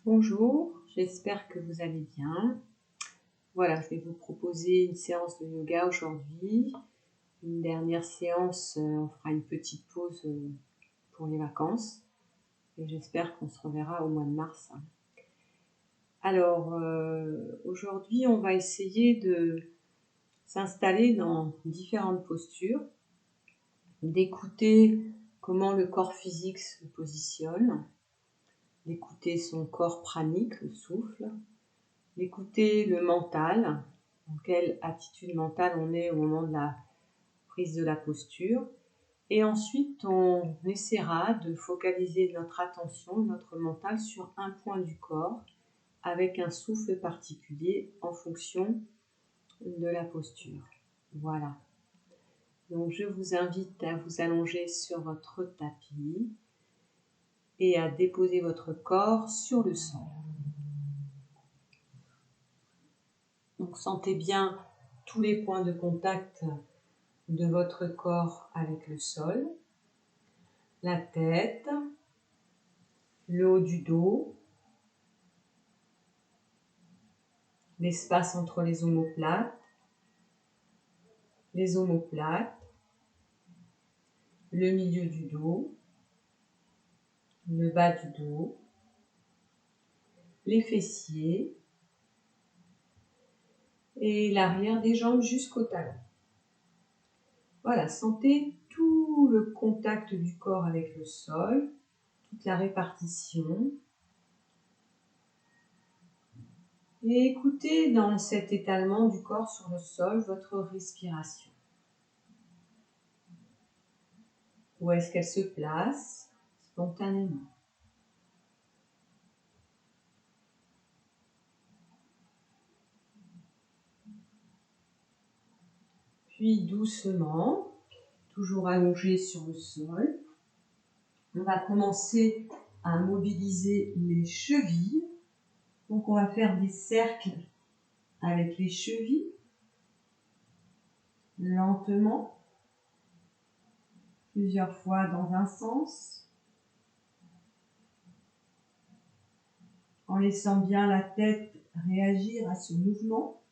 Bonjour, j'espère que vous allez bien. Voilà, je vais vous proposer une séance de yoga aujourd'hui. Une dernière séance, on fera une petite pause pour les vacances. Et j'espère qu'on se reverra au mois de mars. Alors, aujourd'hui, on va essayer de s'installer dans différentes postures, d'écouter comment le corps physique se positionne, d'écouter son corps pranique, le souffle, d'écouter le mental, dans quelle attitude mentale on est au moment de la prise de la posture. Et ensuite, on essaiera de focaliser notre attention, notre mental sur un point du corps avec un souffle particulier en fonction de la posture. Voilà. Donc, je vous invite à vous allonger sur votre tapis et à déposer votre corps sur le sol. Donc, sentez bien tous les points de contact de votre corps avec le sol, la tête, le haut du dos, l'espace entre les omoplates, le milieu du dos, le bas du dos, les fessiers et l'arrière des jambes jusqu'au talon. Voilà, sentez tout le contact du corps avec le sol, toute la répartition. Et écoutez dans cet étalement du corps sur le sol votre respiration. Où est-ce qu'elle se place spontanément? Puis doucement, toujours allongé sur le sol, on va commencer à mobiliser les chevilles. Donc on va faire des cercles avec les chevilles, lentement, plusieurs fois dans un sens, en laissant bien la tête réagir à ce mouvement.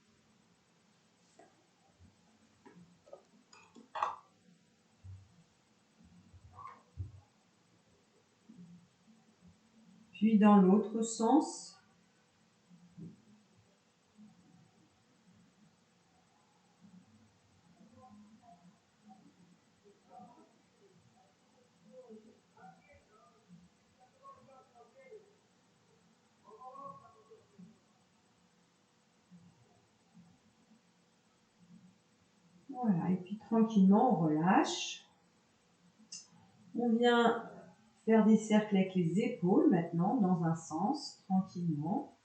Puis dans l'autre sens. Voilà, et puis tranquillement, on relâche. On vient faire des cercles avec les épaules maintenant, dans un sens, tranquillement.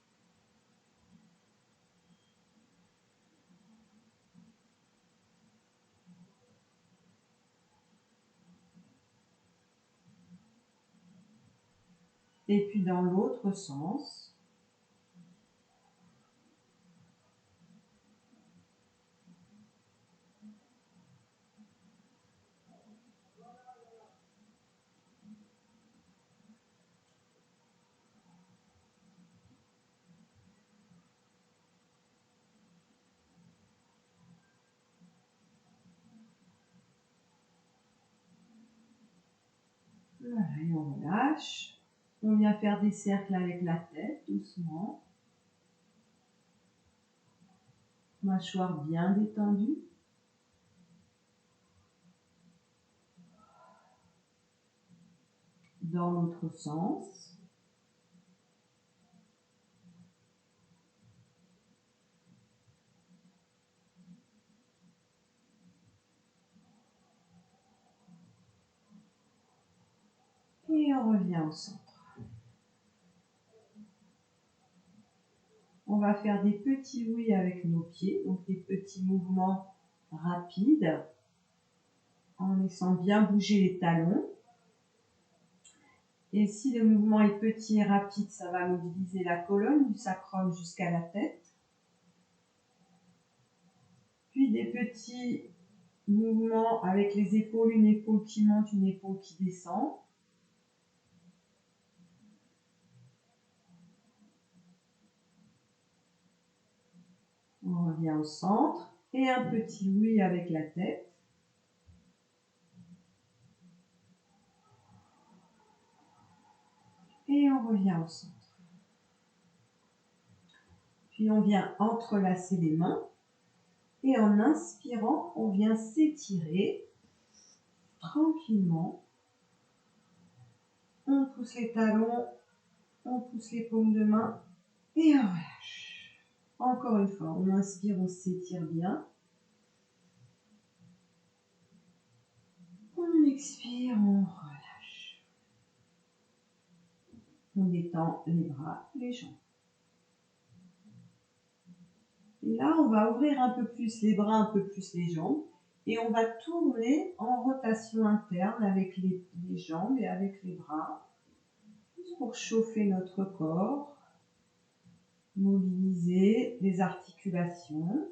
Et puis dans l'autre sens. Voilà, et on relâche. On vient faire des cercles avec la tête, doucement. Mâchoire bien détendue. Dans l'autre sens. Et on revient au centre. On va faire des petits oui avec nos pieds, donc des petits mouvements rapides, en laissant bien bouger les talons. Et si le mouvement est petit et rapide, ça va mobiliser la colonne du sacrum jusqu'à la tête. Puis des petits mouvements avec les épaules, une épaule qui monte, une épaule qui descend. On revient au centre et un petit oui avec la tête. Et on revient au centre. Puis on vient entrelacer les mains. Et en inspirant, on vient s'étirer tranquillement. On pousse les talons, on pousse les paumes de main et on relâche. Encore une fois, on inspire, on s'étire bien. On expire, on relâche. On détend les bras, les jambes. Et là, on va ouvrir un peu plus les bras, un peu plus les jambes. Et on va tourner en rotation interne avec les jambes et avec les bras. Juste pour chauffer notre corps. Mobiliser les articulations.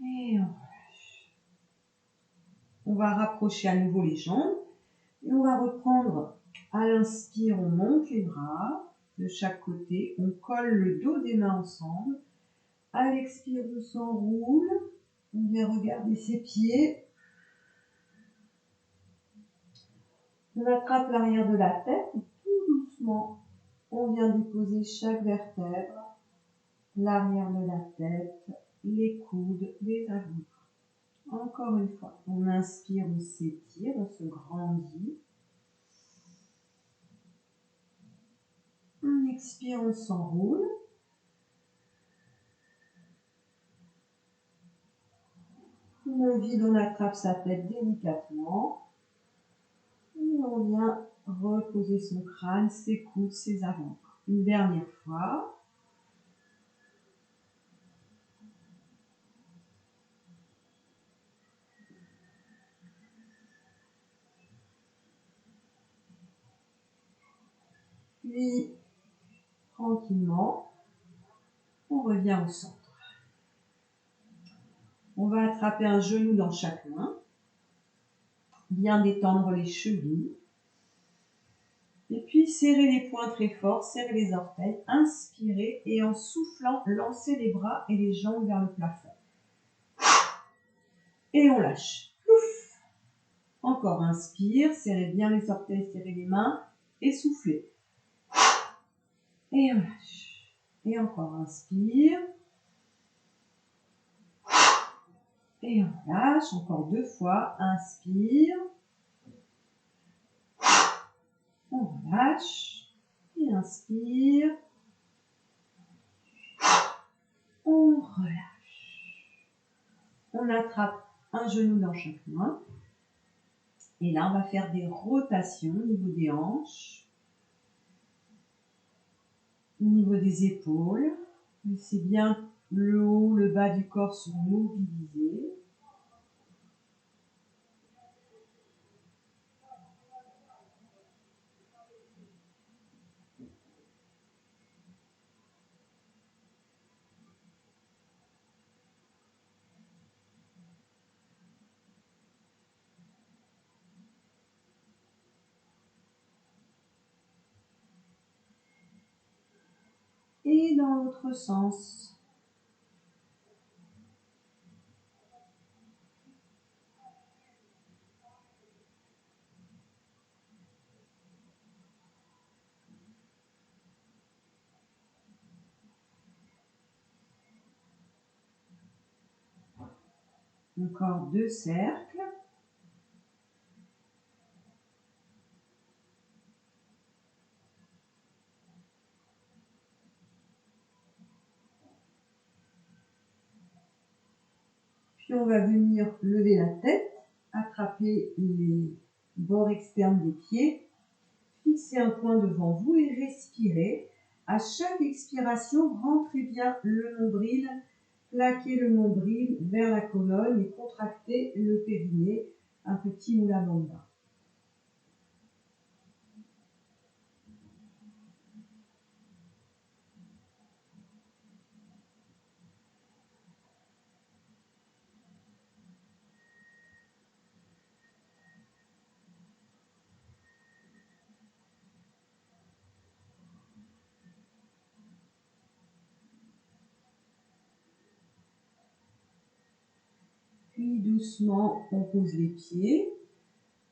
Et on relâche. On va rapprocher à nouveau les jambes. Et on va reprendre, à l'inspire, on monte les bras de chaque côté. On colle le dos des mains ensemble. À l'expire, on s'enroule. On vient regarder ses pieds. On attrape l'arrière de la tête. Et tout doucement, on vient déposer chaque vertèbre. L'arrière de la tête, les coudes, les avant-bras. Encore une fois, on inspire, on s'étire, on se grandit. On expire, on s'enroule. On vide, on attrape sa tête délicatement. Et on vient reposer son crâne, ses coudes, ses avant-bras. Une dernière fois. Puis, tranquillement, on revient au centre. On va attraper un genou dans chaque main. Bien détendre les chevilles. Et puis, serrez les poings très fort, serrez les orteils, inspirez et en soufflant, lancez les bras et les jambes vers le plafond. Et on lâche. Ouf. Encore, inspire, serrez bien les orteils, serrez les mains et soufflez. Et on lâche. Et encore, inspire. Et on lâche, encore 2 fois, inspire. On relâche. Et inspire. On relâche. On attrape un genou dans chaque main. Et là, on va faire des rotations au niveau des hanches, au niveau des épaules. Laissez bien le haut, le bas du corps se mobiliser. Et dans l'autre sens. Encore 2 cercles. Puis on va venir lever la tête, attraper les bords externes des pieds, fixer un point devant vous et respirer. À chaque expiration, rentrez bien le nombril, plaquez le nombril vers la colonne et contractez le périnée, un petit Mula Bandha. Puis doucement, on pose les pieds.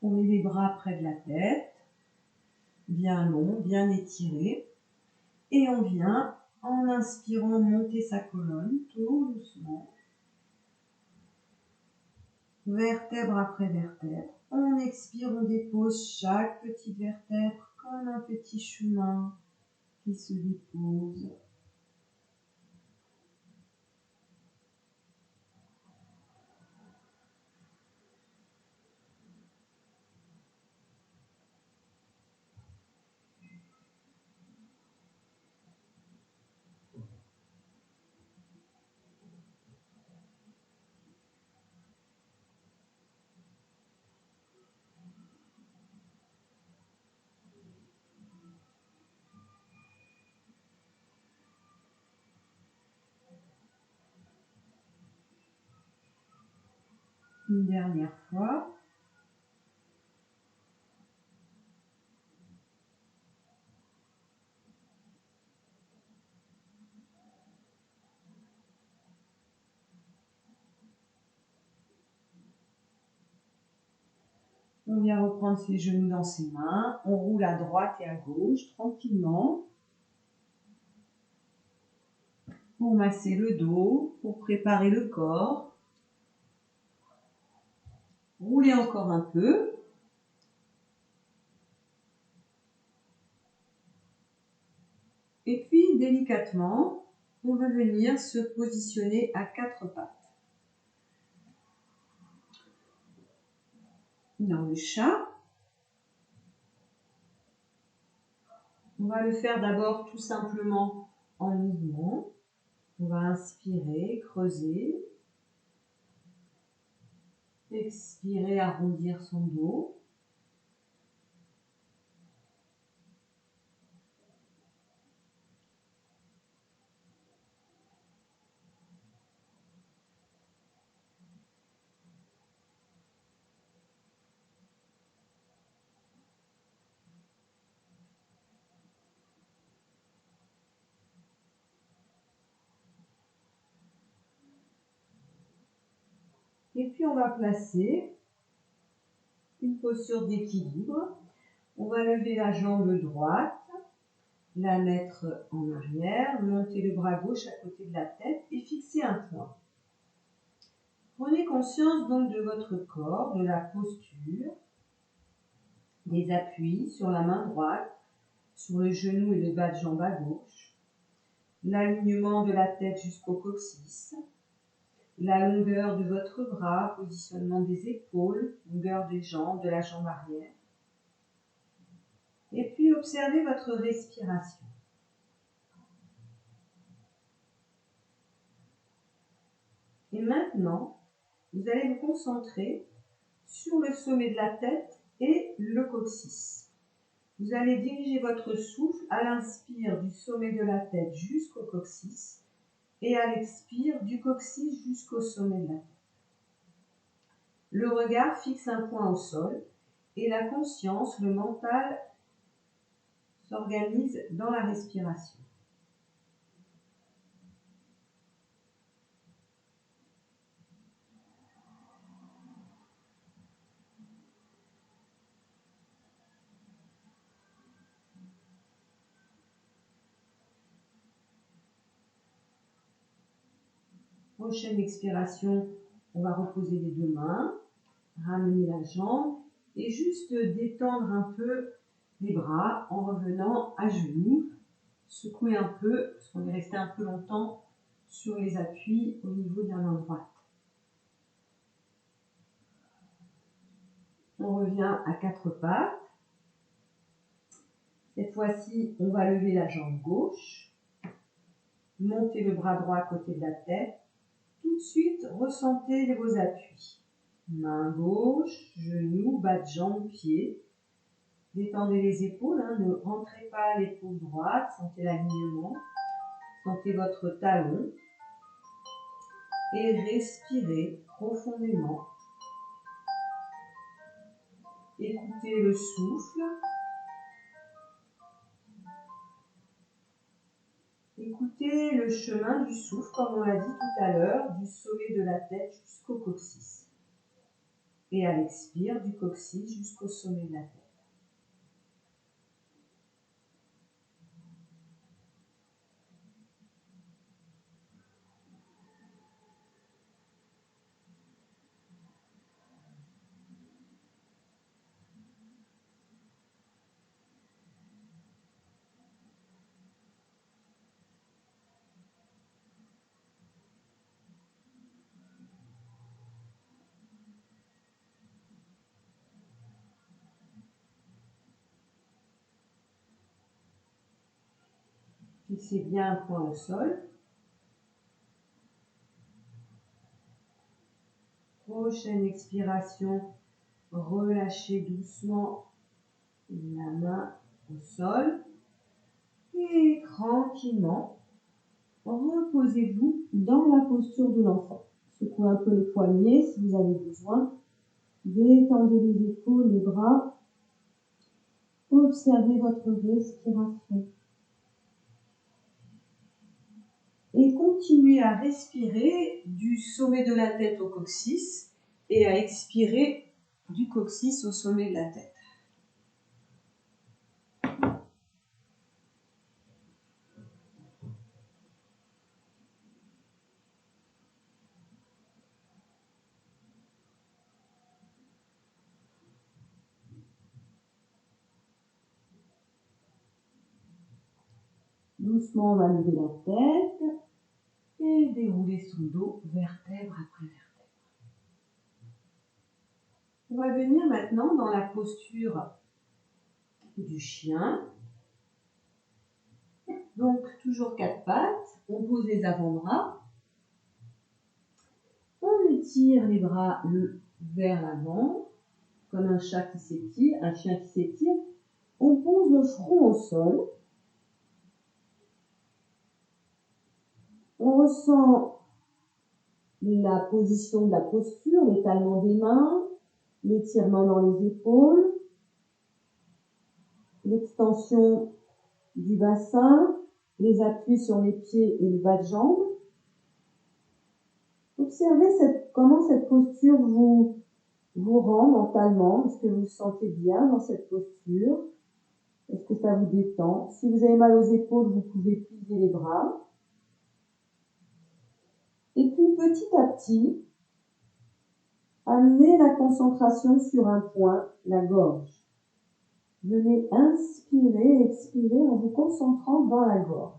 On met les bras près de la tête, bien long, bien étiré. Et on vient, en inspirant, monter sa colonne, tout doucement. Vertèbre après vertèbre. On expire, on dépose chaque petite vertèbre comme un petit chemin qui se dépose. Une dernière fois. On vient reprendre ses genoux dans ses mains. On roule à droite et à gauche tranquillement. Pour masser le dos, pour préparer le corps. Roulez encore un peu. Et puis, délicatement, on va venir se positionner à quatre pattes. Dans le chat, on va le faire d'abord tout simplement en mouvement. On va inspirer, creuser. Expirer, arrondir son dos. Et puis on va placer une posture d'équilibre. On va lever la jambe droite, la mettre en arrière, monter le bras gauche à côté de la tête et fixer un point. Prenez conscience donc de votre corps, de la posture, des appuis sur la main droite, sur le genou et le bas de jambe à gauche, l'alignement de la tête jusqu'au coccyx, la longueur de votre bras, positionnement des épaules, longueur des jambes, de la jambe arrière. Et puis observez votre respiration. Et maintenant, vous allez vous concentrer sur le sommet de la tête et le coccyx. Vous allez diriger votre souffle à l'inspire du sommet de la tête jusqu'au coccyx et à l'expire du coccyx jusqu'au sommet de la tête. Le regard fixe un point au sol et la conscience, le mental, s'organise dans la respiration. Prochaine expiration, on va reposer les deux mains, ramener la jambe et juste détendre un peu les bras en revenant à genoux. Secouer un peu, parce qu'on est resté un peu longtemps sur les appuis au niveau de la main droite. On revient à quatre pattes. Cette fois-ci, on va lever la jambe gauche, monter le bras droit à côté de la tête. Tout de suite, ressentez vos appuis. Main gauche, genou, bas de jambe, pied. Détendez les épaules, ne rentrez pas l'épaule droite, sentez l'alignement. Sentez votre talon. Et respirez profondément. Écoutez le souffle. Écoutez le chemin du souffle, comme on l'a dit tout à l'heure, du sommet de la tête jusqu'au coccyx. Et à l'expire, du coccyx jusqu'au sommet de la tête. Fixez bien un point au sol. Prochaine expiration, relâchez doucement la main au sol. Et tranquillement, reposez-vous dans la posture de l'enfant. Secouez un peu les poignets si vous avez besoin. Détendez les épaules, les bras. Observez votre respiration. Et continuez à respirer du sommet de la tête au coccyx et à expirer du coccyx au sommet de la tête. Doucement, on va lever la tête et dérouler son dos, vertèbre après vertèbre. On va venir maintenant dans la posture du chien. Donc, toujours quatre pattes, on pose les avant-bras. On étire les bras vers l'avant, comme un chat qui s'étire, un chien qui s'étire. On pose le front au sol. On ressent la position de la posture, l'étalement des mains, l'étirement dans les épaules, l'extension du bassin, les appuis sur les pieds et le bas de jambe. Observez comment cette posture vous rend mentalement. Est-ce que vous vous sentez bien dans cette posture? Est-ce que ça vous détend? Si vous avez mal aux épaules, vous pouvez plier les bras. Et puis petit à petit, amenez la concentration sur un point, la gorge. Venez inspirer et expirer en vous concentrant dans la gorge.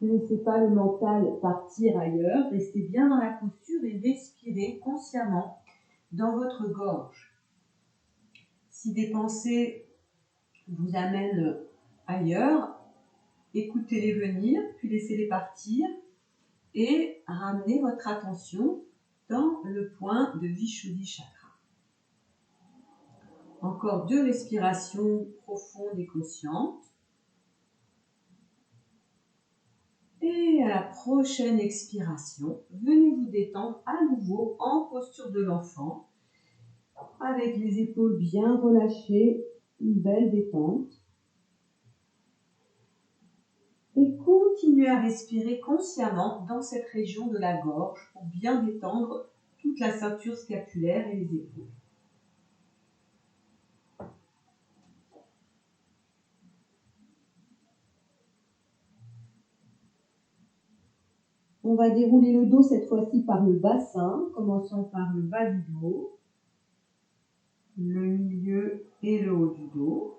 Ne laissez pas le mental partir ailleurs, restez bien dans la posture et respirez consciemment dans votre gorge. Si des pensées vous amènent ailleurs, écoutez-les venir, puis laissez-les partir et ramenez votre attention dans le point de Vishuddhi Chakra. Encore 2 respirations profondes et conscientes. Et à la prochaine expiration, venez vous détendre à nouveau en posture de l'enfant, avec les épaules bien relâchées, une belle détente. Et continuez à respirer consciemment dans cette région de la gorge pour bien détendre toute la ceinture scapulaire et les épaules. On va dérouler le dos cette fois-ci par le bassin, commençant par le bas du dos, le milieu et le haut du dos.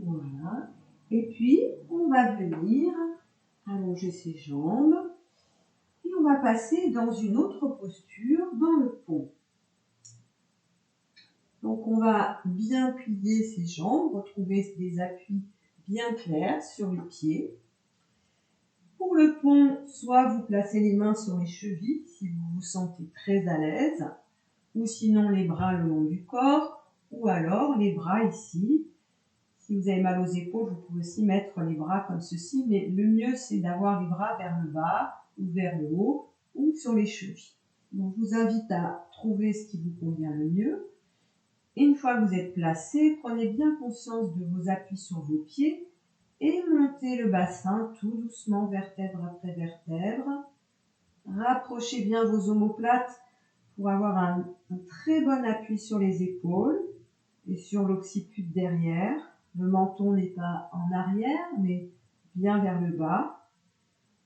Voilà. Et puis, on va venir allonger ses jambes et on va passer dans une autre posture, dans le pont. Donc, on va bien plier ses jambes, retrouver des appuis bien clairs sur les pieds. Pour le pont, soit vous placez les mains sur les chevilles si vous vous sentez très à l'aise, ou sinon les bras le long du corps, ou alors les bras ici. Si vous avez mal aux épaules, vous pouvez aussi mettre les bras comme ceci, mais le mieux c'est d'avoir les bras vers le bas, ou vers le haut, ou sur les chevilles. Donc, je vous invite à trouver ce qui vous convient le mieux. Et une fois que vous êtes placé, prenez bien conscience de vos appuis sur vos pieds et montez le bassin tout doucement, vertèbre après vertèbre. Rapprochez bien vos omoplates pour avoir un très bon appui sur les épaules et sur l'occiput derrière. Le menton n'est pas en arrière, mais bien vers le bas.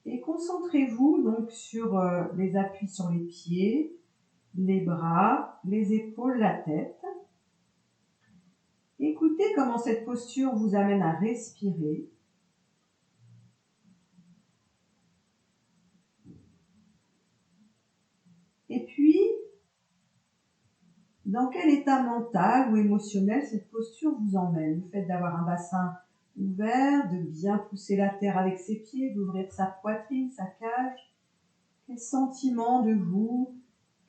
Et concentrez-vous donc sur les appuis sur les pieds, les bras, les épaules, la tête. Écoutez comment cette posture vous amène à respirer. Et puis, dans quel état mental ou émotionnel cette posture vous emmène? Le fait d'avoir un bassin ouvert, de bien pousser la terre avec ses pieds, d'ouvrir sa poitrine, sa cage. Quel sentiment de vous,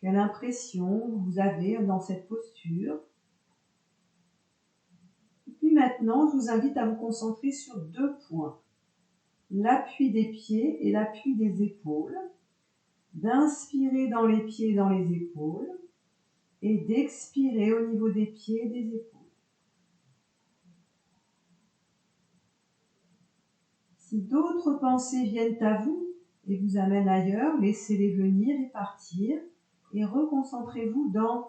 quelle impression vous avez dans cette posture? Et puis maintenant, je vous invite à vous concentrer sur 2 points. L'appui des pieds et l'appui des épaules. D'inspirer dans les pieds et dans les épaules et d'expirer au niveau des pieds et des épaules. Si d'autres pensées viennent à vous et vous amènent ailleurs, laissez-les venir et partir et reconcentrez-vous dans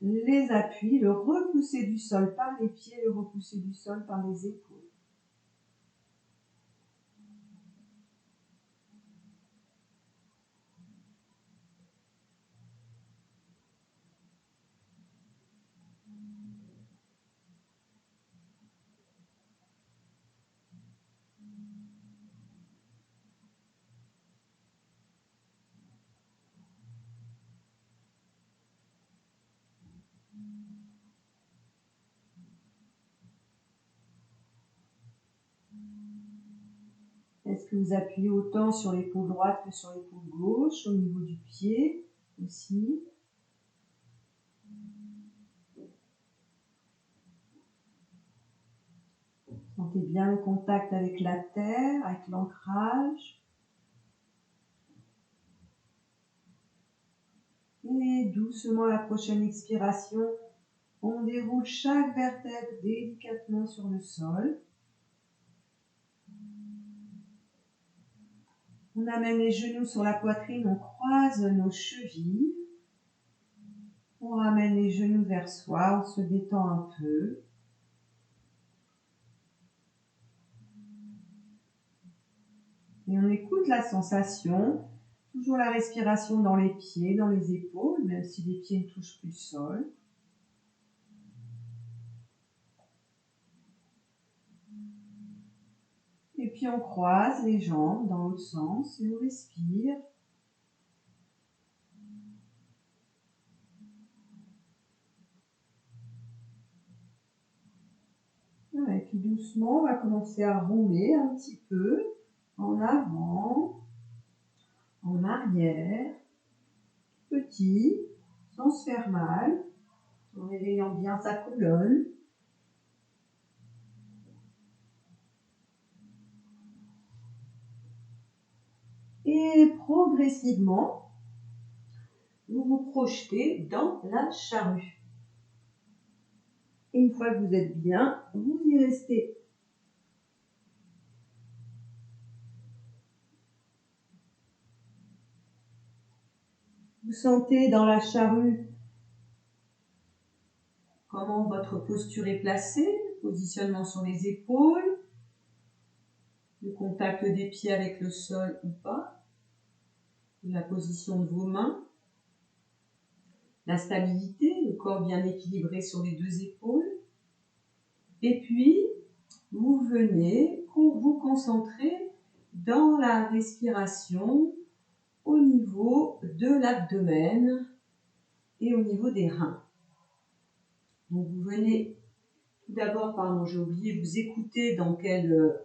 les appuis, le repousser du sol par les pieds, le repousser du sol par les épaules. Est-ce que vous appuyez autant sur l'épaule droite que sur l'épaule gauche, au niveau du pied aussi? Sentez bien le contact avec la terre, avec l'ancrage. Et doucement, à la prochaine expiration, on déroule chaque vertèbre délicatement sur le sol. On amène les genoux sur la poitrine, on croise nos chevilles. On ramène les genoux vers soi, on se détend un peu. Et on écoute la sensation, toujours la respiration dans les pieds, dans les épaules, même si les pieds ne touchent plus le sol. Et puis on croise les jambes dans l'autre sens et on respire. Et puis doucement, on va commencer à rouler un petit peu en avant, en arrière, petit, sans se faire mal, en réveillant bien sa colonne. Et progressivement, vous vous projetez dans la charrue. Et une fois que vous êtes bien, vous y restez. Vous sentez dans la charrue comment votre posture est placée, positionnement sur les épaules, le contact des pieds avec le sol ou pas, la position de vos mains, la stabilité, le corps bien équilibré sur les 2 épaules. Et puis, vous venez vous concentrer dans la respiration au niveau de l'abdomen et au niveau des reins. Donc vous venez tout d'abord, pardon, j'ai oublié, vous écouter dans quelle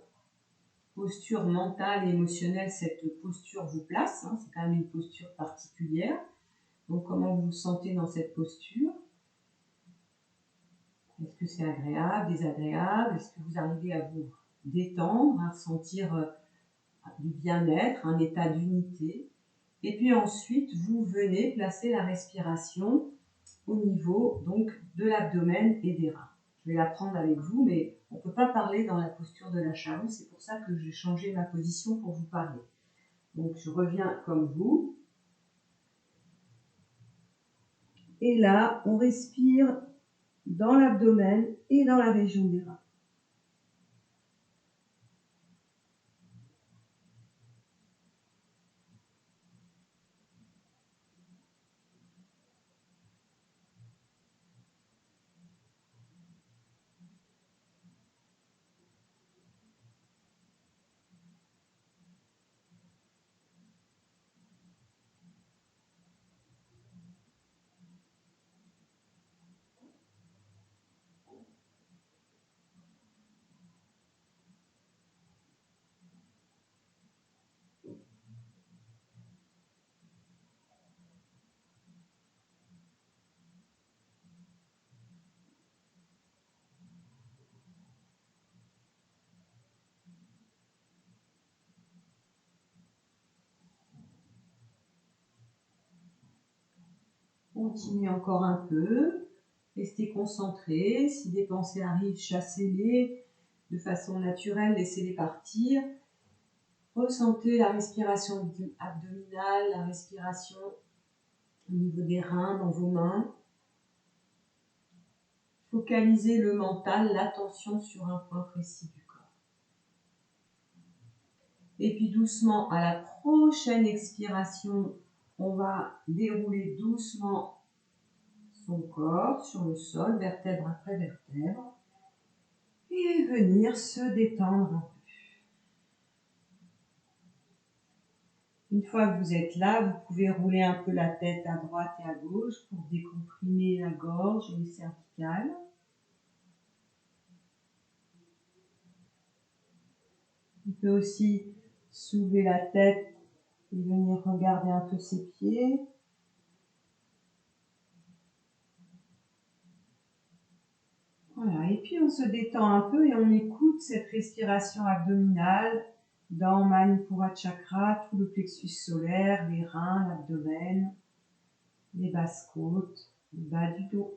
posture mentale et émotionnelle cette posture vous place. C'est quand même une posture particulière. Donc comment vous vous sentez dans cette posture? Est-ce que c'est agréable, désagréable? Est-ce que vous arrivez à vous détendre, à ressentir du bien-être, un état d'unité? Et puis ensuite, vous venez placer la respiration au niveau donc de l'abdomen et des reins. Je vais la prendre avec vous, mais on ne peut pas parler dans la posture de la charrue. C'est pour ça que j'ai changé ma position pour vous parler. Donc je reviens comme vous. Et là, on respire dans l'abdomen et dans la région des reins. Continuez encore un peu, restez concentrés. Si des pensées arrivent, chassez-les de façon naturelle, laissez-les partir. Ressentez la respiration abdominale, la respiration au niveau des reins, dans vos mains. Focalisez le mental, l'attention sur un point précis du corps. Et puis doucement, à la prochaine expiration, on va dérouler doucement son corps sur le sol, vertèbre après vertèbre, et venir se détendre un peu. Une fois que vous êtes là, vous pouvez rouler un peu la tête à droite et à gauche pour décomprimer la gorge et les cervicales. Vous pouvez aussi soulever la tête et venir regarder un peu ses pieds. Voilà, et puis on se détend un peu et on écoute cette respiration abdominale dans Manipura Chakra, tout le plexus solaire, les reins, l'abdomen, les basses côtes, le bas du dos.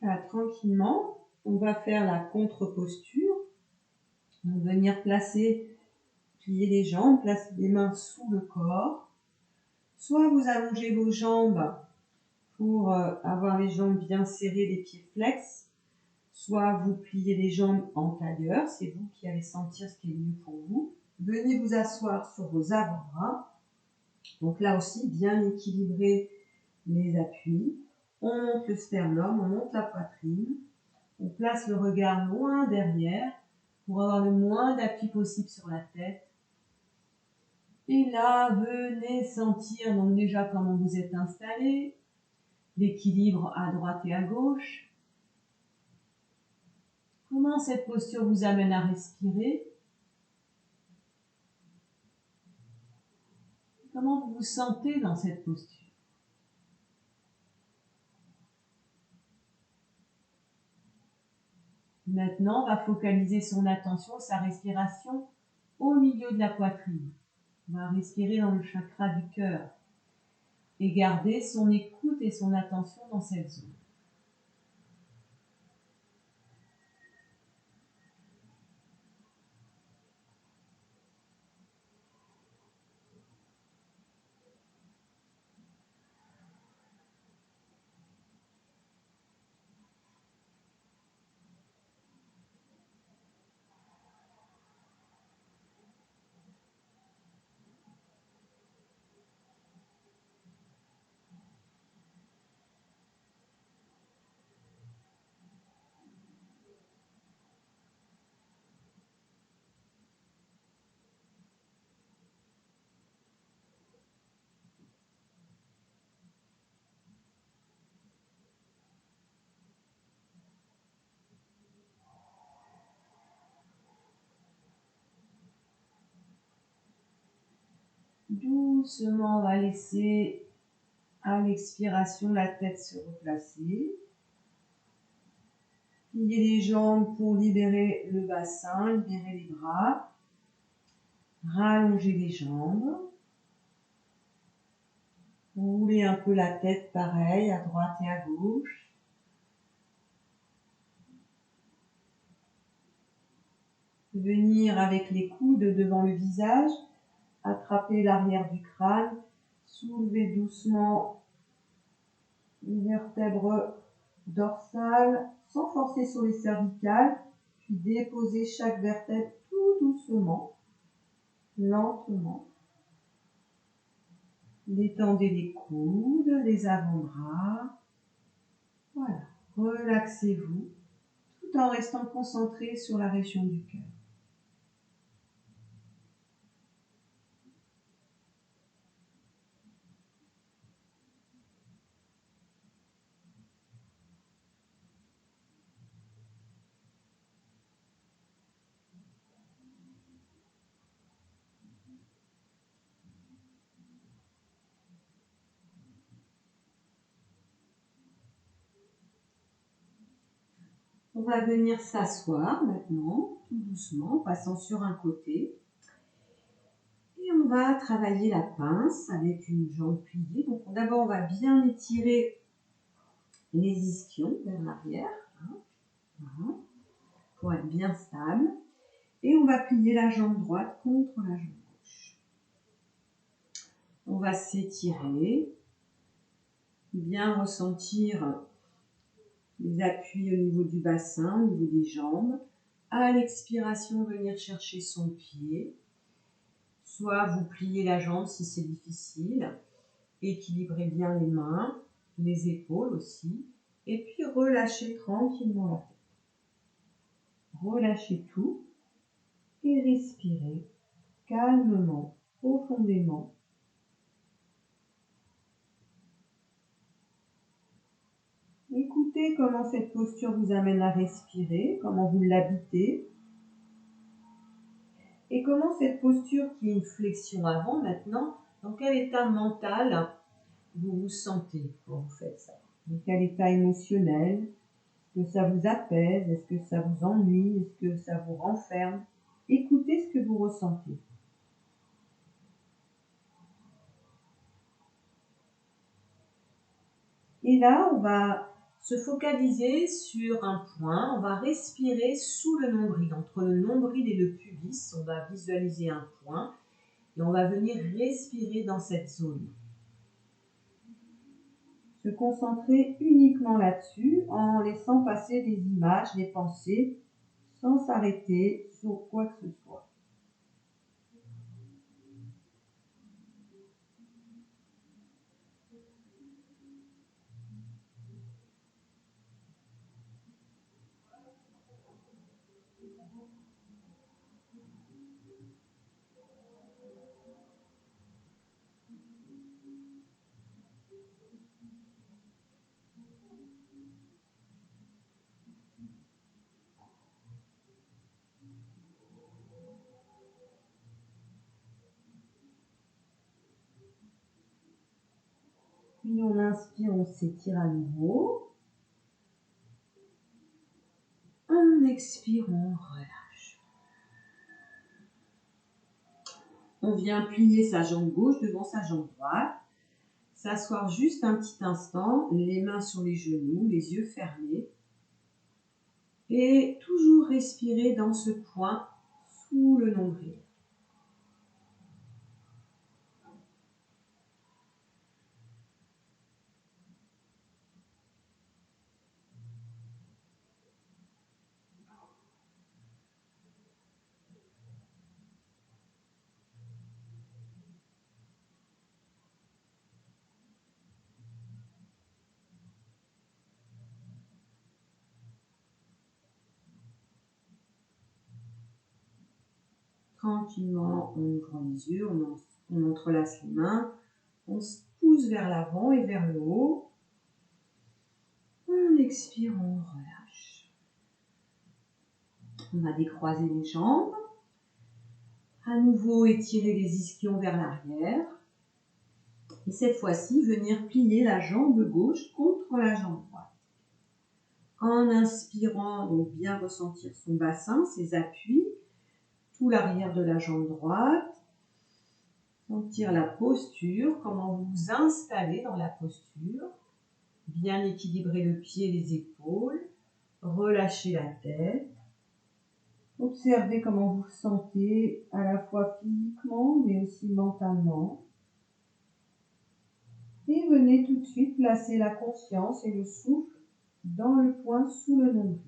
Là, tranquillement, on va faire la contre-posture. On va venir plier les jambes, placer les mains sous le corps. Soit vous allongez vos jambes pour avoir les jambes bien serrées, les pieds flex. Soit vous pliez les jambes en tailleur, c'est vous qui allez sentir ce qui est mieux pour vous. Venez vous asseoir sur vos avant-bras. Donc là aussi, bien équilibrer les appuis. On monte le sternum, on monte la poitrine. On place le regard loin derrière pour avoir le moins d'appui possible sur la tête. Et là, venez sentir donc déjà comment vous êtes installé, l'équilibre à droite et à gauche. Comment cette posture vous amène à respirer? Comment vous vous sentez dans cette posture? Maintenant, on va focaliser son attention, sa respiration au milieu de la poitrine. On va respirer dans le chakra du cœur et garder son écoute et son attention dans cette zone. Doucement, on va laisser à l'expiration la tête se replacer. Plier les jambes pour libérer le bassin, libérer les bras. Rallonger les jambes. Rouler un peu la tête pareil, à droite et à gauche. Venir avec les coudes devant le visage, attraper l'arrière du crâne, soulever doucement les vertèbres dorsales sans forcer sur les cervicales, puis déposer chaque vertèbre tout doucement, lentement. Détendez les coudes, les avant-bras. Voilà, relaxez-vous tout en restant concentré sur la région du cœur. On va venir s'asseoir maintenant, tout doucement, en passant sur un côté. Et on va travailler la pince avec une jambe pliée. Donc d'abord, on va bien étirer les ischions vers l'arrière, voilà, pour être bien stable. Et on va plier la jambe droite contre la jambe gauche. On va s'étirer, bien ressentir les appuis au niveau du bassin, au niveau des jambes. À l'expiration, venir chercher son pied. Soit vous pliez la jambe si c'est difficile. Équilibrez bien les mains, les épaules aussi. Et puis relâchez tranquillement la tête. Relâchez tout et respirez calmement, profondément. Écoutez comment cette posture vous amène à respirer, comment vous l'habitez. Et comment cette posture, qui est une flexion avant maintenant, dans quel état mental vous vous sentez quand vous faites ça? Dans quel état émotionnel? Est-ce que ça vous apaise? Est-ce que ça vous ennuie? Est-ce que ça vous renferme? Écoutez ce que vous ressentez. Et là, on va se focaliser sur un point. On va respirer sous le nombril, entre le nombril et le pubis. On va visualiser un point et on va venir respirer dans cette zone. Se concentrer uniquement là-dessus en laissant passer des images, des pensées, sans s'arrêter sur quoi que ce soit. Puis on inspire, on s'étire à nouveau. On expire, on relâche. On vient plier sa jambe gauche devant sa jambe droite. S'asseoir juste un petit instant, les mains sur les genoux, les yeux fermés. Et toujours respirer dans ce point sous le nombril. Tranquillement, en ouvrant les yeux, on entrelace les mains, on se pousse vers l'avant et vers le haut. On expire, on relâche. On va décroiser les jambes. À nouveau, étirer les ischions vers l'arrière. Et cette fois-ci, venir plier la jambe gauche contre la jambe droite. En inspirant, donc bien ressentir son bassin, ses appuis, tout l'arrière de la jambe droite. Sentir la posture, comment vous vous installez dans la posture. Bien équilibrer le pied et les épaules. Relâchez la tête. Observez comment vous vous sentez à la fois physiquement mais aussi mentalement. Et venez tout de suite placer la conscience et le souffle dans le point sous le nombril.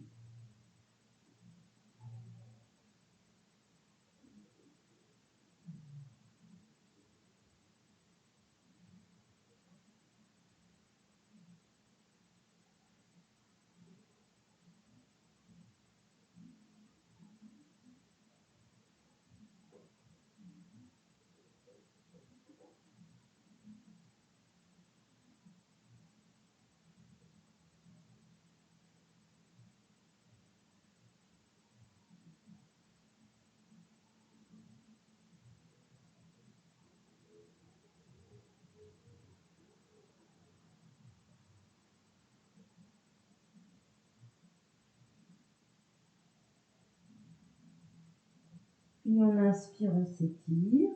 Puis on inspire, on s'étire.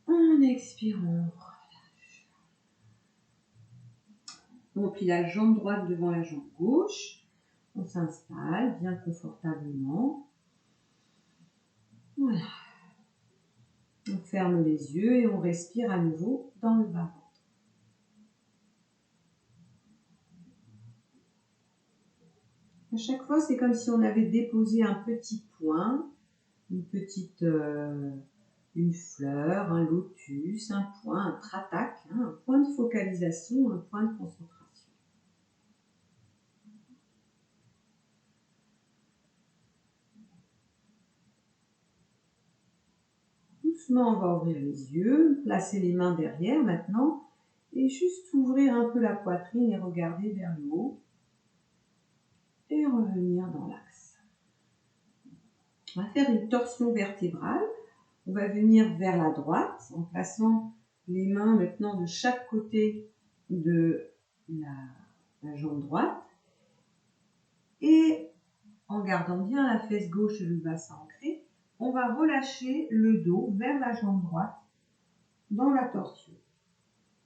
En expirant, on relâche. On plie la jambe droite devant la jambe gauche. On s'installe bien confortablement. Voilà. On ferme les yeux et on respire à nouveau dans le bas-ventre. À chaque fois, c'est comme si on avait déposé un petit point, une fleur, un lotus, un point, un tratak, un point de focalisation, un point de concentration. Doucement, on va ouvrir les yeux, placer les mains derrière maintenant et juste ouvrir un peu la poitrine et regarder vers le haut et revenir dans l'axe. On va faire une torsion vertébrale. On va venir vers la droite en plaçant les mains maintenant de chaque côté de la jambe droite et en gardant bien la fesse gauche et le bassin ancré, on va relâcher le dos vers la jambe droite dans la torsion.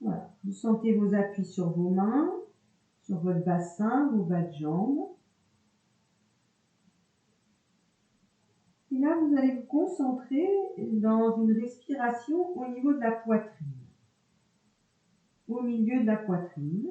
Voilà. Vous sentez vos appuis sur vos mains, sur votre bassin, vos bas de jambes. Et là, vous allez vous concentrer dans une respiration au niveau de la poitrine. Au milieu de la poitrine.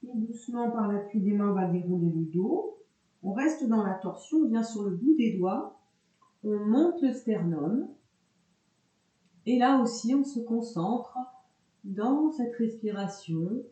Et doucement, par l'appui des mains, on va dérouler le dos. On reste dans la torsion, on vient sur le bout des doigts. On monte le sternum. Et là aussi, on se concentre dans cette respiration.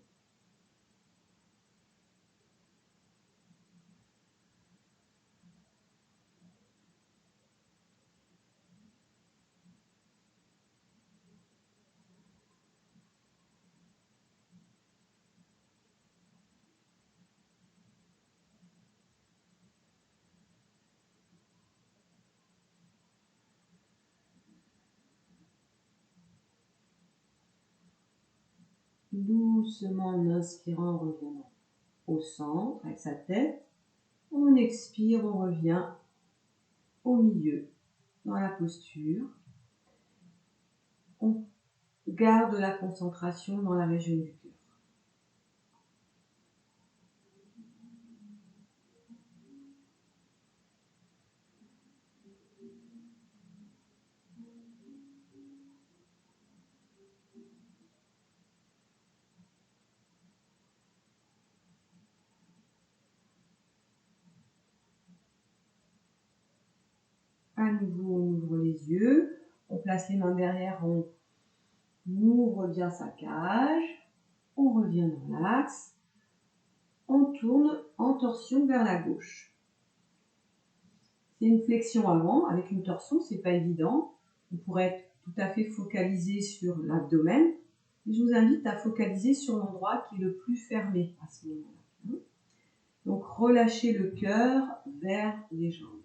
Doucement, en inspirant, on revient au centre avec sa tête. On expire, on revient au milieu, dans la posture. On garde la concentration dans la région du cœur. À nouveau, on ouvre les yeux, on place les mains derrière, on On ouvre bien sa cage, on revient dans l'axe, on tourne en torsion vers la gauche. C'est une flexion avant, avec une torsion, c'est pas évident. On pourrait être tout à fait focalisé sur l'abdomen. Je vous invite à focaliser sur l'endroit qui est le plus fermé à ce moment-là. Donc relâchez le cœur vers les jambes.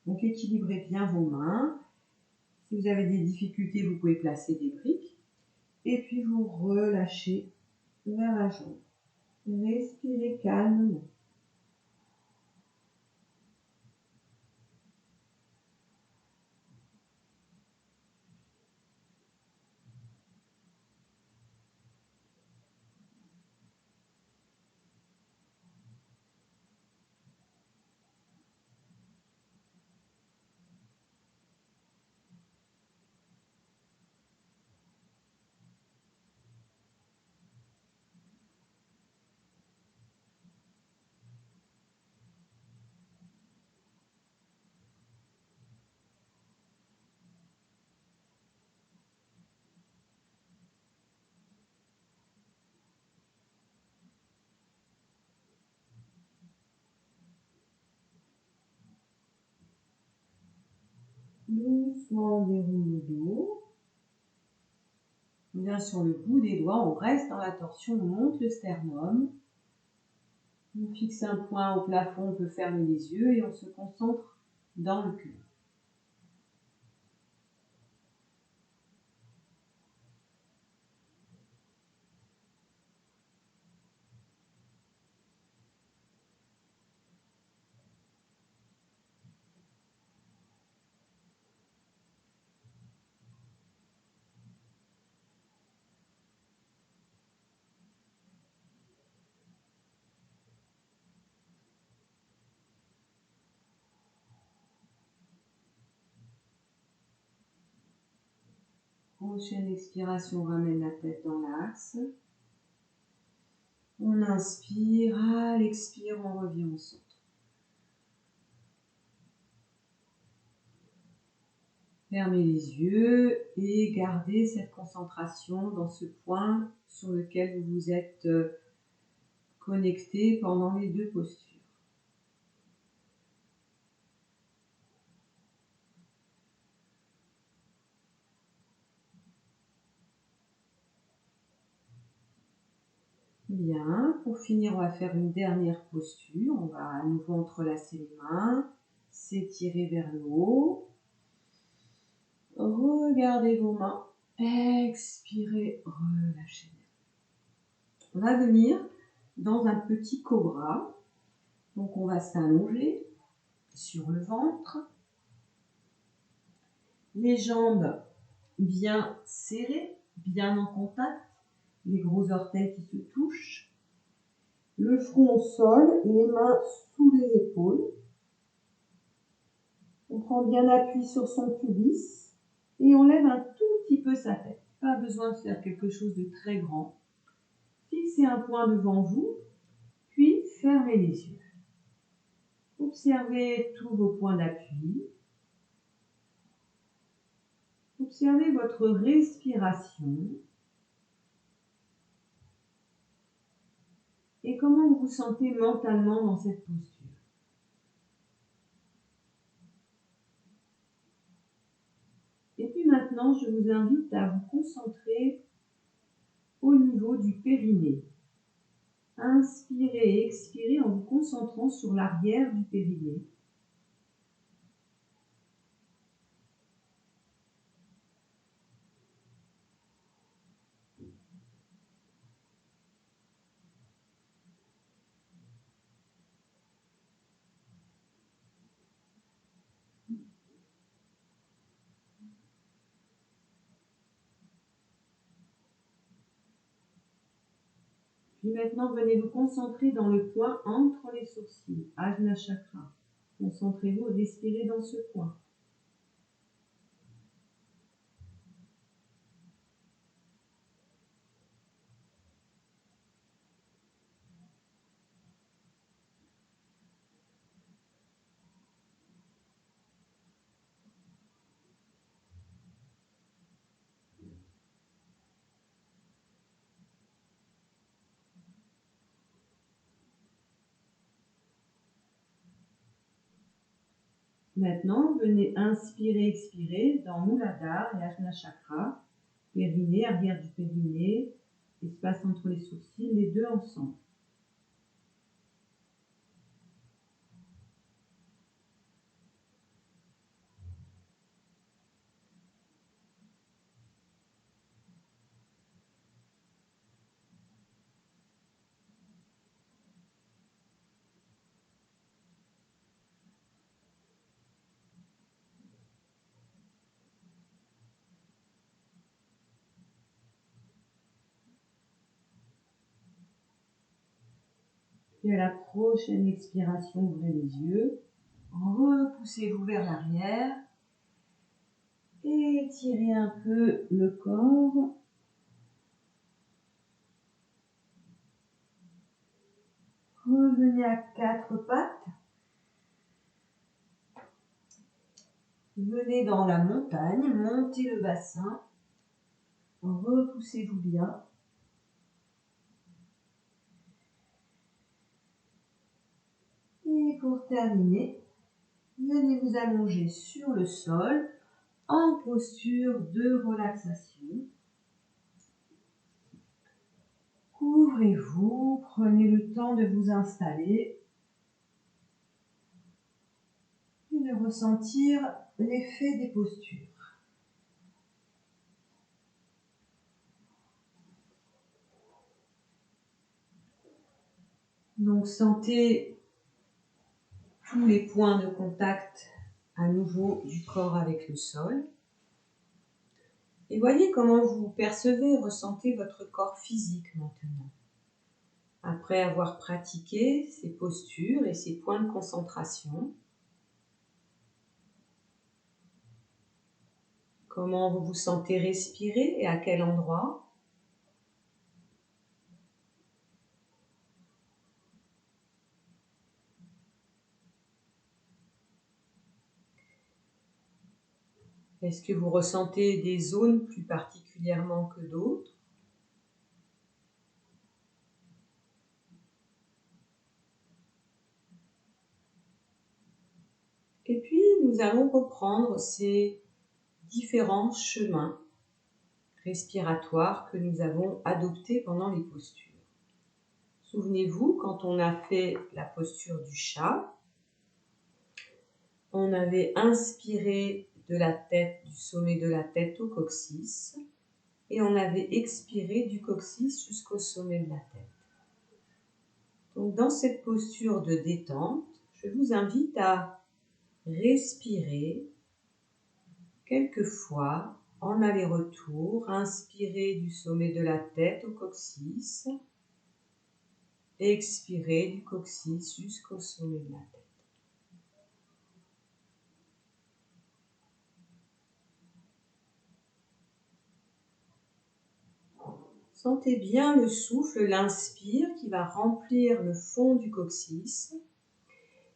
Donc équilibrez bien vos mains. Si vous avez des difficultés, vous pouvez placer des briques. Et puis vous relâchez vers la jambe. Respirez calmement. Doucement, on déroule le dos. On vient sur le bout des doigts, on reste dans la torsion, on monte le sternum. On fixe un point au plafond, on peut fermer les yeux et on se concentre dans le cœur. Prochaine expiration, on ramène la tête dans l'axe. On inspire, à l'expire, on revient au centre. Fermez les yeux et gardez cette concentration dans ce point sur lequel vous vous êtes connecté pendant les deux postures. Bien, pour finir, on va faire une dernière posture. On va à nouveau entrelacer les mains, s'étirer vers le haut. Regardez vos mains, expirez, relâchez. On va venir dans un petit cobra. Donc on va s'allonger sur le ventre. Les jambes bien serrées, bien en contact. Les gros orteils qui se touchent. Le front au sol, les mains sous les épaules. On prend bien appui sur son pubis et on lève un tout petit peu sa tête. Pas besoin de faire quelque chose de très grand. Fixez un point devant vous, puis fermez les yeux. Observez tous vos points d'appui. Observez votre respiration. Et comment vous vous sentez mentalement dans cette posture. Et puis maintenant, je vous invite à vous concentrer au niveau du périnée. Inspirez et expirez en vous concentrant sur l'arrière du périnée. Puis maintenant, venez vous concentrer dans le point entre les sourcils, Ajna Chakra. Concentrez-vous et respirez dans ce point. Maintenant, venez inspirer, expirer dans Muladhara et Ajna Chakra, périnée, arrière du périnée, espace entre les sourcils, les deux ensemble. Puis à la prochaine expiration, ouvrez les yeux. Repoussez-vous vers l'arrière. Étirez un peu le corps. Revenez à quatre pattes. Venez dans la montagne, montez le bassin. Repoussez-vous bien. Et pour terminer, venez vous allonger sur le sol en posture de relaxation. Ouvrez-vous, prenez le temps de vous installer et de ressentir l'effet des postures. Donc sentez tous les points de contact à nouveau du corps avec le sol. Et voyez comment vous percevez et ressentez votre corps physique maintenant. Après avoir pratiqué ces postures et ces points de concentration, comment vous vous sentez respirer et à quel endroit? Est-ce que vous ressentez des zones plus particulièrement que d'autres? Et puis, nous allons reprendre ces différents chemins respiratoires que nous avons adoptés pendant les postures. Souvenez-vous, quand on a fait la posture du chat, on avait inspiré de la tête, du sommet de la tête au coccyx, et on avait expiré du coccyx jusqu'au sommet de la tête. Donc dans cette posture de détente, je vous invite à respirer quelques fois en aller-retour, inspirer du sommet de la tête au coccyx, expirer du coccyx jusqu'au sommet de la tête. Sentez bien le souffle, l'inspire qui va remplir le fond du coccyx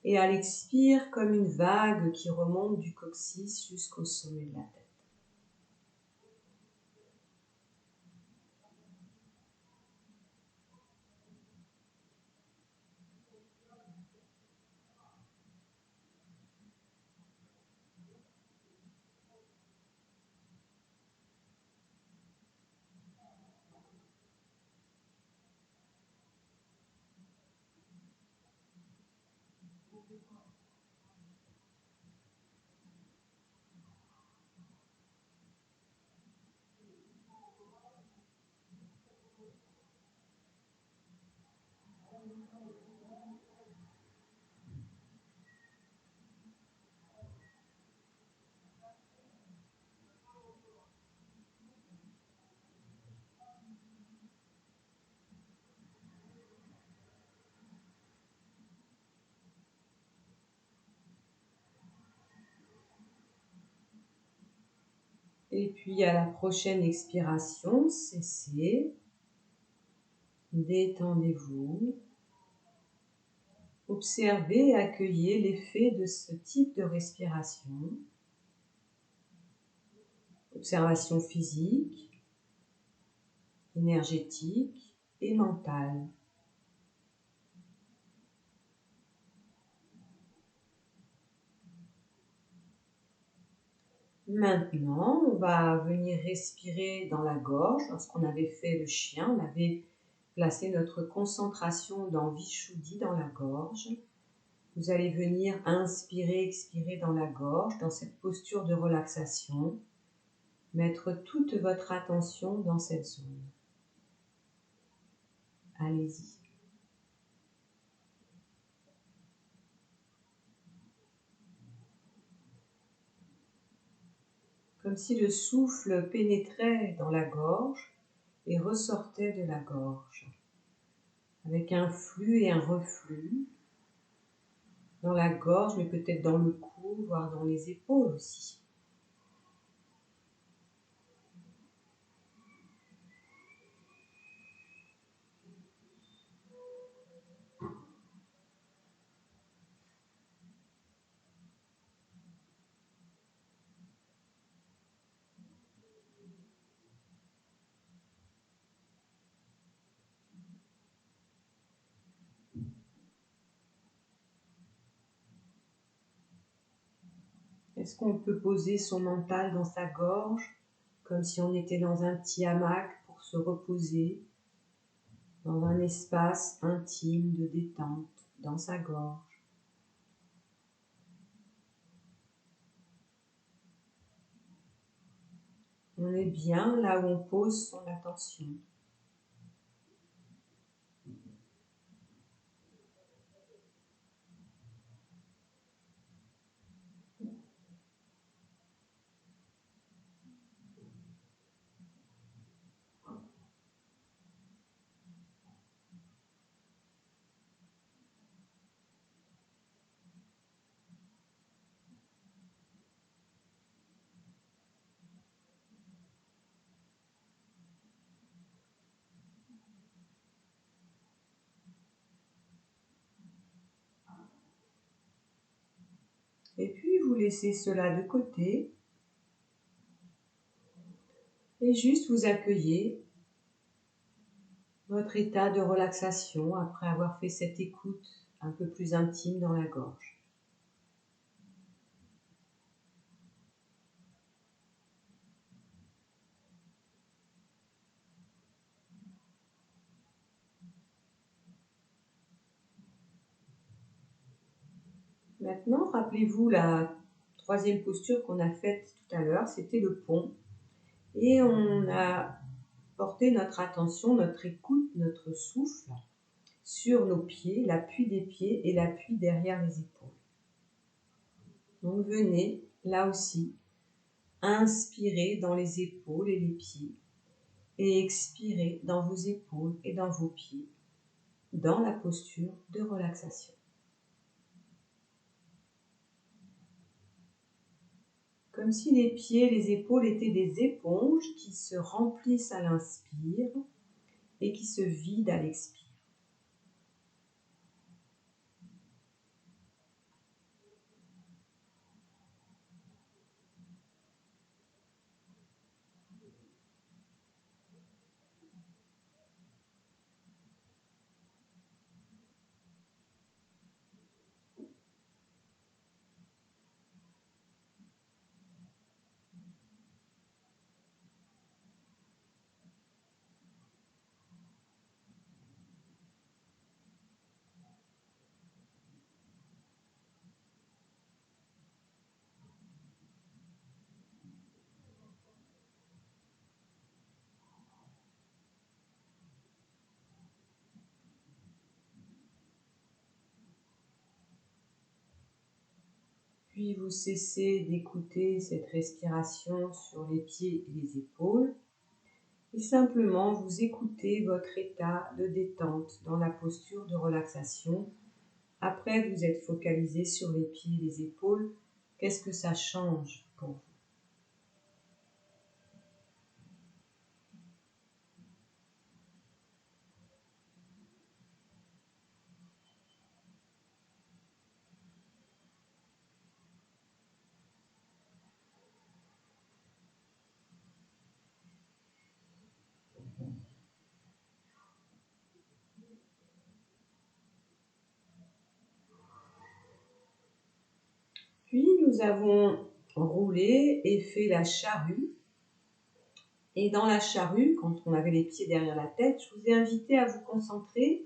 et à l'expire comme une vague qui remonte du coccyx jusqu'au sommet de la tête. Et puis à la prochaine expiration, cessez, détendez-vous, observez et accueillez l'effet de ce type de respiration. Observation physique, énergétique et mentale. Maintenant, on va venir respirer dans la gorge. Lorsqu'on avait fait le chien, on avait placé notre concentration dans Vishuddhi dans la gorge. Vous allez venir inspirer, expirer dans la gorge, dans cette posture de relaxation. Mettre toute votre attention dans cette zone. Allez-y. Comme si le souffle pénétrait dans la gorge et ressortait de la gorge, avec un flux et un reflux dans la gorge, mais peut-être dans le cou, voire dans les épaules aussi. Est-ce qu'on peut poser son mental dans sa gorge, comme si on était dans un petit hamac pour se reposer, dans un espace intime de détente dans sa gorge? On est bien là où on pose son attention. Et puis vous laissez cela de côté et juste vous accueillez votre état de relaxation après avoir fait cette écoute un peu plus intime dans la gorge. Maintenant, rappelez-vous la troisième posture qu'on a faite tout à l'heure, c'était le pont. Et on a porté notre attention, notre écoute, notre souffle sur nos pieds, l'appui des pieds et l'appui derrière les épaules. Donc venez, là aussi, inspirer dans les épaules et les pieds et expirer dans vos épaules et dans vos pieds, dans la posture de relaxation. Comme si les pieds et les épaules étaient des éponges qui se remplissent à l'inspire et qui se vident à l'expire. Puis vous cessez d'écouter cette respiration sur les pieds et les épaules et simplement vous écoutez votre état de détente dans la posture de relaxation. Après, vous êtes focalisé sur les pieds et les épaules. Qu'est-ce que ça change pour vous? Puis nous avons roulé et fait la charrue. Et dans la charrue, quand on avait les pieds derrière la tête, je vous ai invité à vous concentrer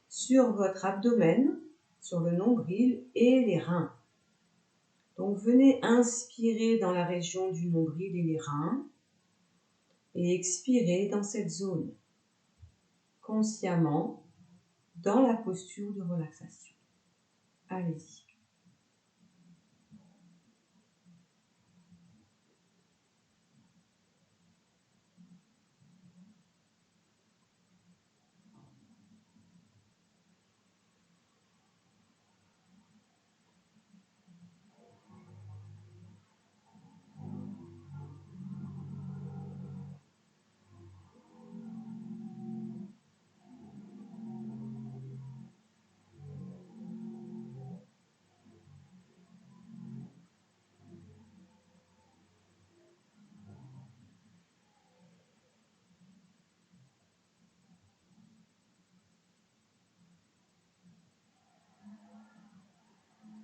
sur votre abdomen, sur le nombril et les reins. Donc venez inspirer dans la région du nombril et les reins et expirer dans cette zone, consciemment, dans la posture de relaxation. Allez-y.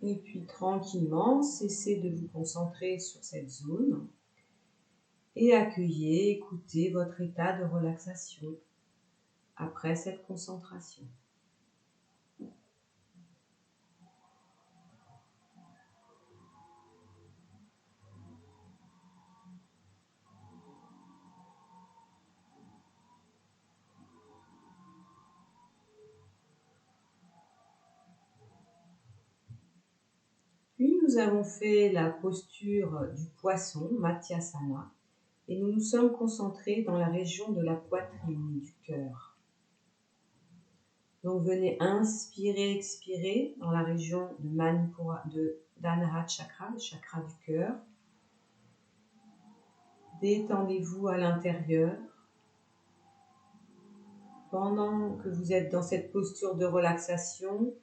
Et puis tranquillement, cessez de vous concentrer sur cette zone et accueillez, écoutez votre état de relaxation après cette concentration. Puis nous avons fait la posture du poisson, Matsyasana, et nous nous sommes concentrés dans la région de la poitrine et du cœur. Donc venez inspirer, expirer dans la région de Manipura, de d'Anahata Chakra, le chakra du cœur. Détendez-vous à l'intérieur. Pendant que vous êtes dans cette posture de relaxation,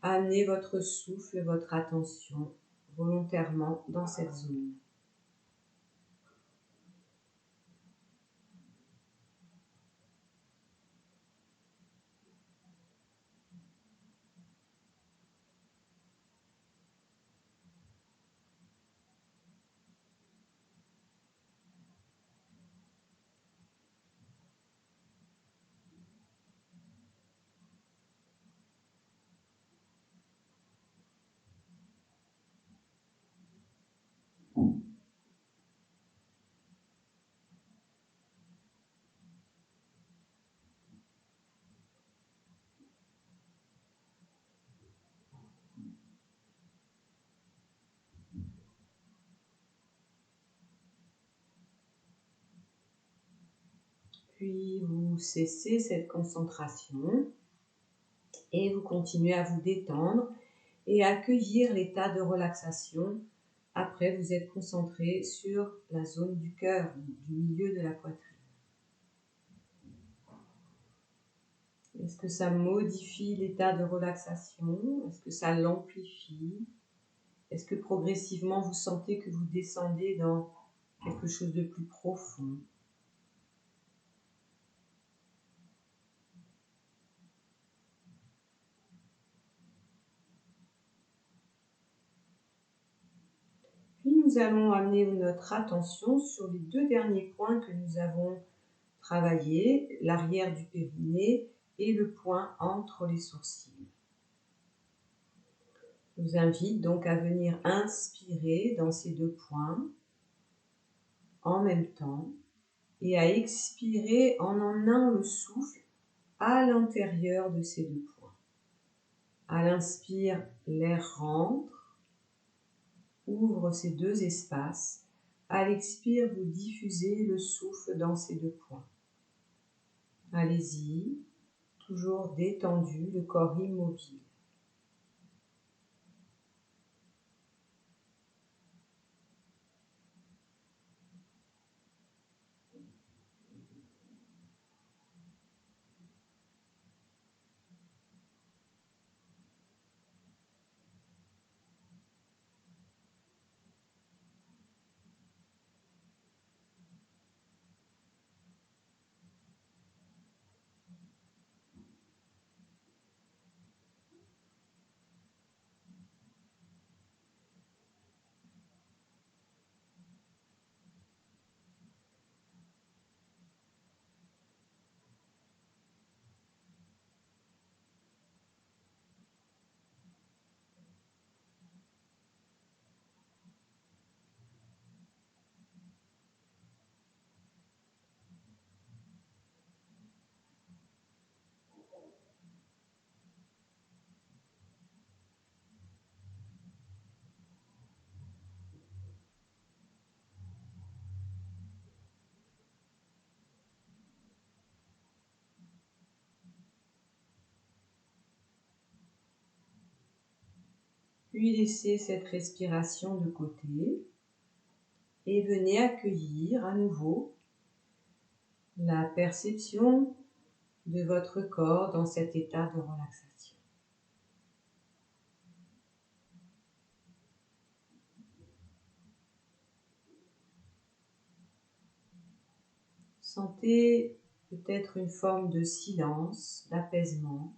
amenez votre souffle et votre attention volontairement dans cette zone. Puis vous cessez cette concentration et vous continuez à vous détendre et à accueillir l'état de relaxation. Après, vous êtes concentré sur la zone du cœur, du milieu de la poitrine. Est-ce que ça modifie l'état de relaxation? Est-ce que ça l'amplifie? Est-ce que progressivement vous sentez que vous descendez dans quelque chose de plus profond? Puis nous allons amener notre attention sur les deux derniers points que nous avons travaillés, l'arrière du périnée et le point entre les sourcils. Je vous invite donc à venir inspirer dans ces deux points en même temps et à expirer en emmenant le souffle à l'intérieur de ces deux points. À l'inspire, l'air rentre, ouvre ces deux espaces. À l'expire, vous diffusez le souffle dans ces deux points. Allez-y, toujours détendu, le corps immobile. Puis laissez cette respiration de côté et venez accueillir à nouveau la perception de votre corps dans cet état de relaxation. Sentez peut-être une forme de silence, d'apaisement,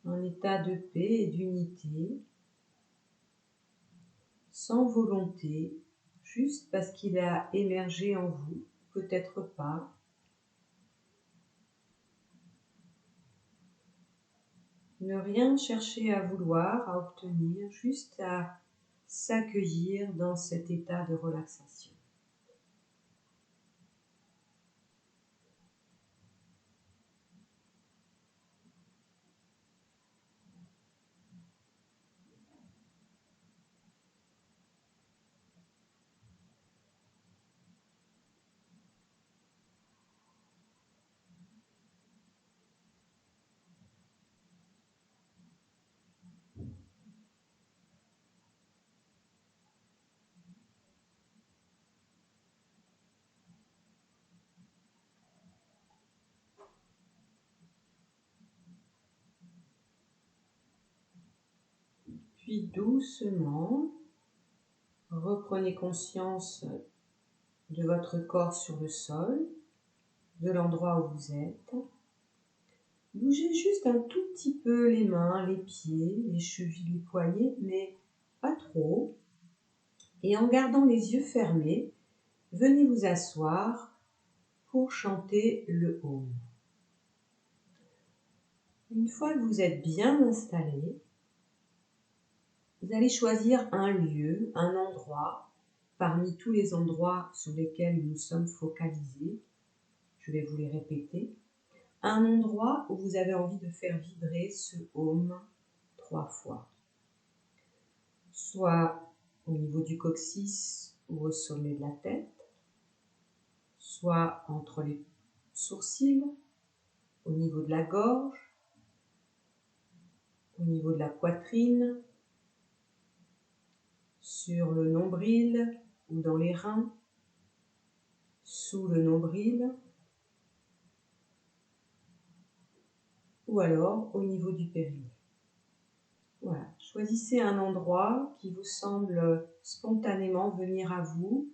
un état de paix et d'unité, sans volonté, juste parce qu'il a émergé en vous, peut-être pas. Ne rien chercher à vouloir, à obtenir, juste à s'accueillir dans cet état de relaxation. Puis doucement, reprenez conscience de votre corps sur le sol, de l'endroit où vous êtes. Bougez juste un tout petit peu les mains, les pieds, les chevilles, les poignets, mais pas trop. Et en gardant les yeux fermés, venez vous asseoir pour chanter le Om. Une fois que vous êtes bien installé, vous allez choisir un lieu, un endroit, parmi tous les endroits sur lesquels nous sommes focalisés. Je vais vous les répéter. Un endroit où vous avez envie de faire vibrer ce Om 3 fois. Soit au niveau du coccyx ou au sommet de la tête, soit entre les sourcils, au niveau de la gorge, au niveau de la poitrine, sur le nombril ou dans les reins, sous le nombril, ou alors au niveau du périnée. Voilà, choisissez un endroit qui vous semble spontanément venir à vous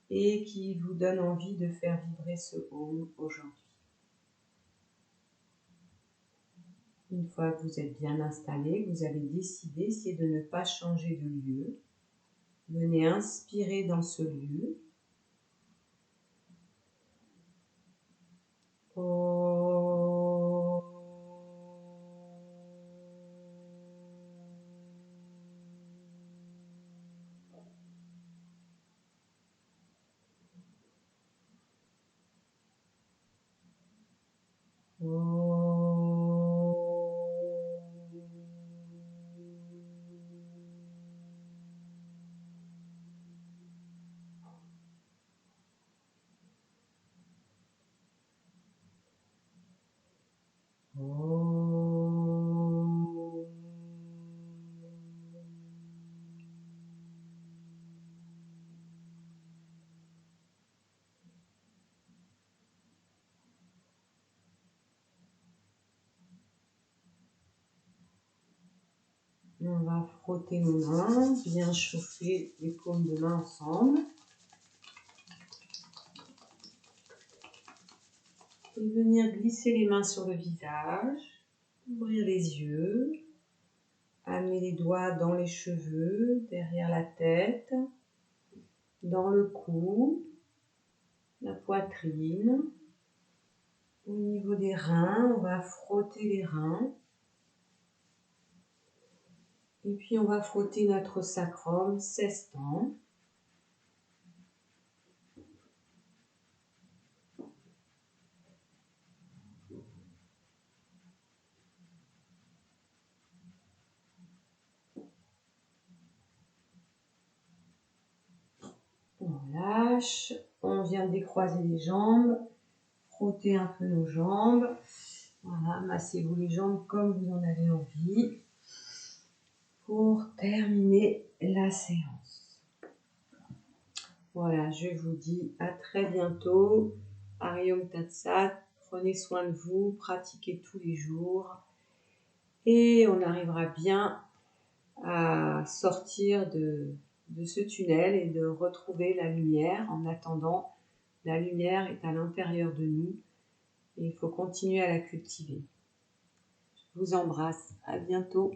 et qui vous donne envie de faire vibrer ce Om aujourd'hui. Une fois que vous êtes bien installé, vous avez décidé, essayez de ne pas changer de lieu. Venez inspirer dans ce lieu. On va frotter nos mains, bien chauffer les paumes de main ensemble. Et venir glisser les mains sur le visage, ouvrir les yeux, amener les doigts dans les cheveux, derrière la tête, dans le cou, la poitrine. Au niveau des reins, on va frotter les reins. Et puis on va frotter notre sacrum 16 temps. On lâche, on vient décroiser les jambes, frotter un peu nos jambes. Voilà, massez-vous les jambes comme vous en avez envie pour terminer la séance. Voilà, je vous dis à très bientôt. Hariom Tat Sat, prenez soin de vous, pratiquez tous les jours et on arrivera bien à sortir de ce tunnel et de retrouver la lumière. En attendant, la lumière est à l'intérieur de nous et il faut continuer à la cultiver. Je vous embrasse, à bientôt.